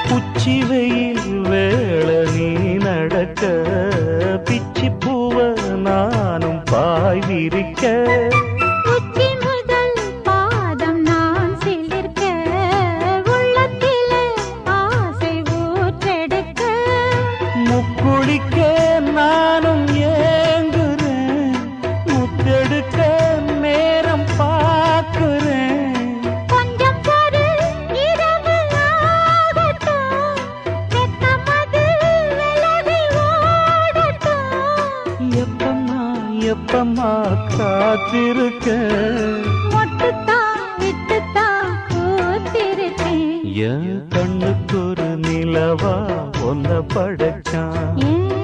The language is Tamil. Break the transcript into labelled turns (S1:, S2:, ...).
S1: உச்சி வெயில் வேள நீ நடக்க பிச்சி பூவ நானும் பாய் விரிக்க
S2: உச்சி முதல் பாதம் நான் சிலிர்க்க உள்ளத்திலே ஆசை ஊற்றெடுக்க
S1: முக்குளிக்க நானும் ஏங்குறேன் முத்தெடுக்க நேரம் பார்க்கிறேன்
S2: கொஞ்சம் பொறு இரவு ஆகட்டும் வெக்கமது விலகி ஓடட்டும்
S1: எப்பம்மா எப்பம்மா காத்திருக்க
S2: மொட்டுத்தான் விட்டுத்தான் பூத்திருக்கேன்
S1: என் கண்ணுக்கு ஒரு நிலவா ஒன்ன படைச்சான்
S2: ஏன்